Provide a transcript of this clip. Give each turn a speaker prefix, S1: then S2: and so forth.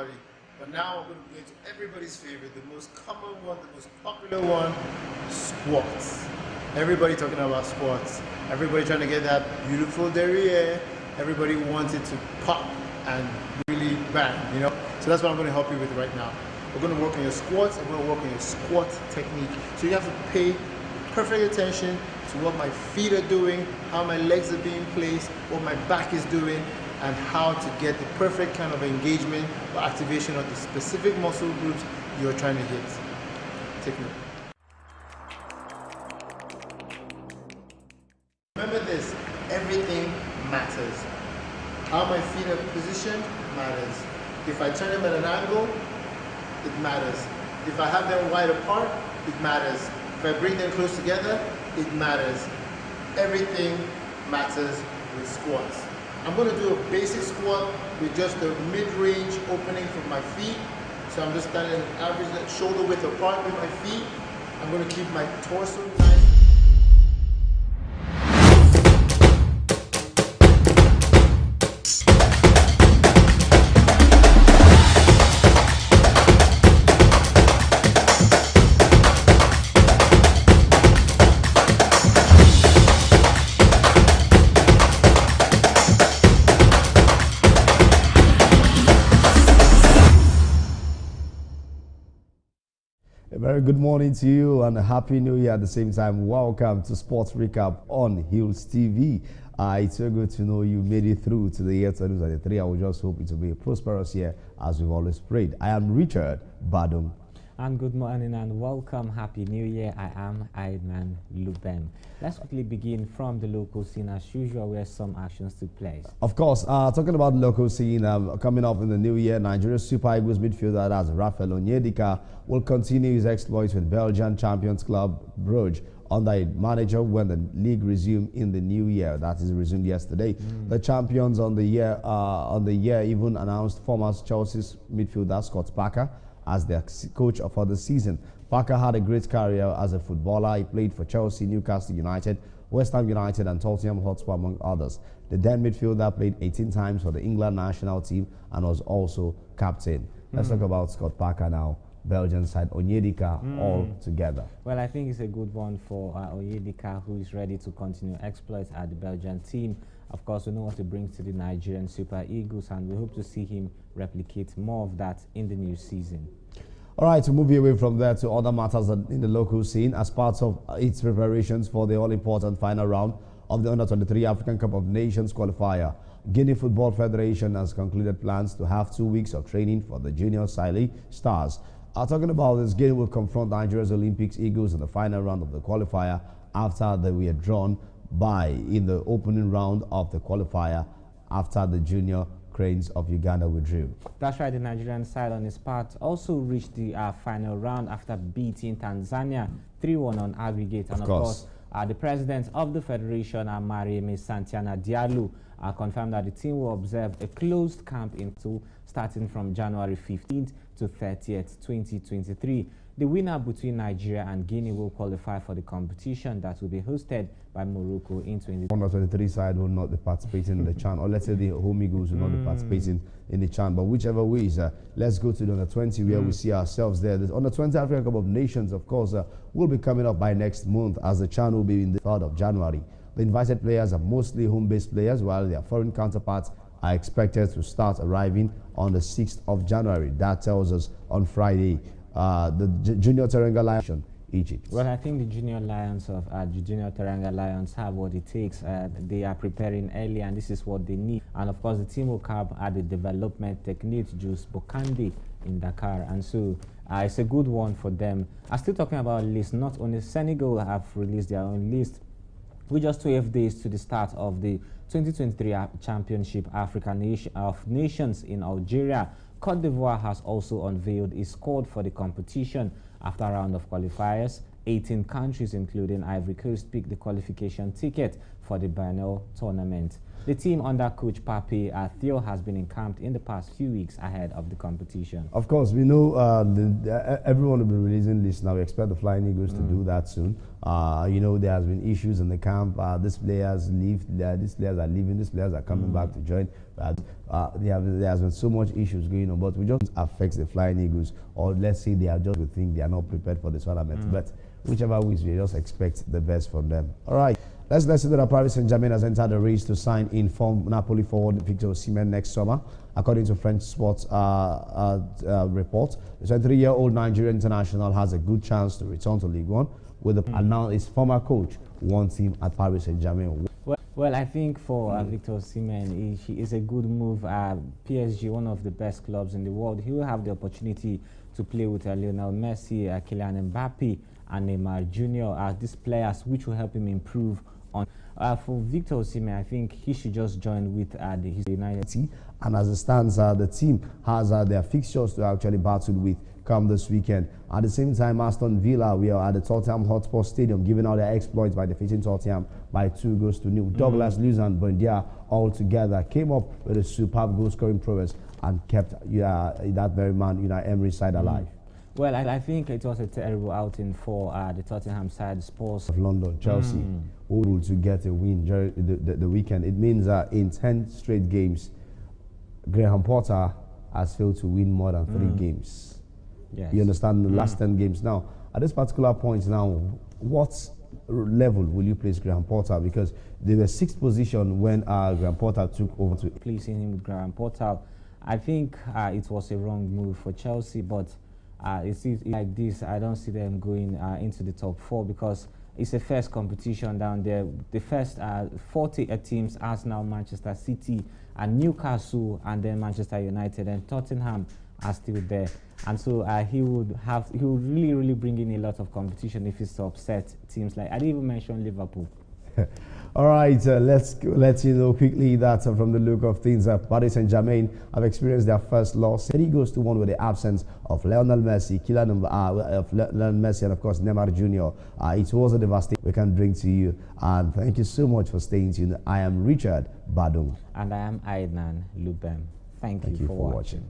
S1: January. But now I'm going to go to everybody's favorite, the most common one, the most popular one, squats. Everybody talking about squats. Everybody trying to get that beautiful derriere. Everybody wanted to pop and really bang, you know? So that's what I'm going to help you with right now. We're going to work on your squats. I'm going to work on your squat technique. So you have to pay perfect attention to what my feet are doing, how my legs are being placed, what my back is doing, and how to get the perfect kind of engagement or activation of the specific muscle groups you're trying to hit. Take note. Remember this, everything matters. How my feet are positioned matters. If I turn them at an angle, it matters. If I have them wide apart, it matters. If I bring them close together, it matters. Everything matters with squats. I'm going to do a basic squat with just the mid-range opening from my feet. So I'm just standing average shoulder width apart with my feet. I'm going to keep my torso nice.
S2: A very good morning to you and a happy new year at the same time. Welcome to Sports Recap on Hills TV. It's so good to know you made it through to the year 2023. I will just hope it will be a prosperous year as we've always prayed. I am Richard Badum.
S3: And good morning and welcome. Happy New Year. I am Aidman Lubem. Let's quickly begin from the local scene as usual where some actions took place.
S2: Of course, talking about local scene, coming up in the new year, Nigeria Super Eagles midfielder that's Raphael Onyedika will continue his exploits with Belgian champions club Bruges under a manager when the league resumed in the new year. That is resumed yesterday. The champions on the year even announced former Chelsea's midfielder Scott Parker as their coach for the season. Parker had a great career as a footballer. He played for Chelsea, Newcastle United, West Ham United and Tottenham Hotspur among others. The then midfielder played 18 times for the England national team and was also captain. Let's talk about Scott Parker now. Belgian side, Onyedika all together.
S3: Well, I think it's a good one for Onyedika, who is ready to continue exploits at the Belgian team. Of course, we know what he brings to the Nigerian Super Eagles, and we hope to see him replicate more of that in the new season.
S2: All right, to move away from there to other matters in the local scene, as part of its preparations for the all-important final round of the Under-23 African Cup of Nations qualifier, Guinea Football Federation has concluded plans to have 2 weeks of training for the junior Sile Stars. Talking about this, Guinea will confront Nigeria's Olympics Eagles in the final round of the qualifier after they were drawn by in the opening round of the qualifier after the junior Cranes of Uganda withdrew.
S3: That's right, the Nigerian side on his part also reached the final round after beating Tanzania 3-1 on aggregate. And of course, the president of the federation, Marieme Santiana Diallo, confirmed that the team will observe a closed camp starting from January 15th to 30th, 2023. The winner between Nigeria and Guinea will qualify for the competition that will be hosted by Morocco in 2023.
S2: Under-23 side will not be participating in the CHAN, or let's say the home Eagles will not be participating in the CHAN. But whichever way is, let's go to the Under-20 where we see ourselves there. The Under-20 African Cup of Nations, of course, will be coming up by next month, as the CHAN will be in the 3rd of January. The invited players are mostly home-based players, while their foreign counterparts are expected to start arriving on the 6th of January. That tells us on Friday. The Junior Teranga Lions, Egypt.
S3: Well, I think the Junior Lions of the Junior Teranga Lions have what it takes. They are preparing early, and this is what they need. And of course, the team will cap at the development technique, Juice Bokande in Dakar, and so it's a good one for them. I'm still talking about list. Not only Senegal have released their own list. With just 12 days to the start of the 2023 Championship African Nations in Algeria, Côte d'Ivoire has also unveiled its squad for the competition. After a round of qualifiers, 18 countries, including Ivory Coast, picked the qualification ticket for the biennial tournament. The team under coach Pape Theo has been encamped in the past few weeks ahead of the competition.
S2: Of course, we know everyone will be releasing lists now. We expect the Flying Eagles to do that soon. You know, there has been issues in the camp. These players leave. These players are leaving. These players are coming back to join. There has been so much issues going on, but we just affects the Flying Eagles, or let's say they are just we think they are not prepared for the tournament. But whichever ways, we just expect the best from them. All right. Let's see that Paris Saint-Germain has entered the race to sign in form Napoli forward Victor Osimhen next summer. According to French sports report, the 23-year-old Nigerian international has a good chance to return to Ligue 1 with and now his former coach wants him at Paris Saint-Germain.
S3: Well, I think for Victor Osimhen, he is a good move. PSG, one of the best clubs in the world, he will have the opportunity to play with Lionel Messi, Kylian Mbappe, and Neymar Jr. These players which will help him improve on. For Victor Osimhen, I think he should just join with his United
S2: team. And as it stands, the team has their fixtures to actually battle with come this weekend. At the same time, Aston Villa, we are at the Tottenham Hotspur Stadium, giving out their exploits by defeating Tottenham by 2-0. Douglas Luiz and Buendia all together came up with a superb goal-scoring prowess and kept that very man, Unai Emery's side alive.
S3: Well, I think it was a terrible outing for the Tottenham side. Spurs
S2: of London, Chelsea, able to get a win during the weekend. It means in 10 straight games, Graham Potter has failed to win more than 3 games.
S3: Yes.
S2: You understand? The last 10 games. Now, at this particular point now, what level will you place Graham Potter? Because they were 6th position when Graham Potter took over to
S3: placing him with Graham Potter. I think it was a wrong move for Chelsea, but it's like this. I don't see them going into the top 4 because it's a first competition down there. The first 40 teams: Arsenal, Manchester City, and Newcastle, and then Manchester United and Tottenham are still there. And so he would really bring in a lot of competition if he's to upset teams like I didn't even mention Liverpool.
S2: All right, let's let you know quickly that from the look of things, Paris Saint-Germain have experienced their first loss. 3-1 with the absence of Lionel Messi, Lionel Messi, and of course Neymar Jr. It was a devastation we can bring to you, and thank you so much for staying tuned. I am Richard Badung,
S3: and I am Aidnan Lubem. Thank you for watching.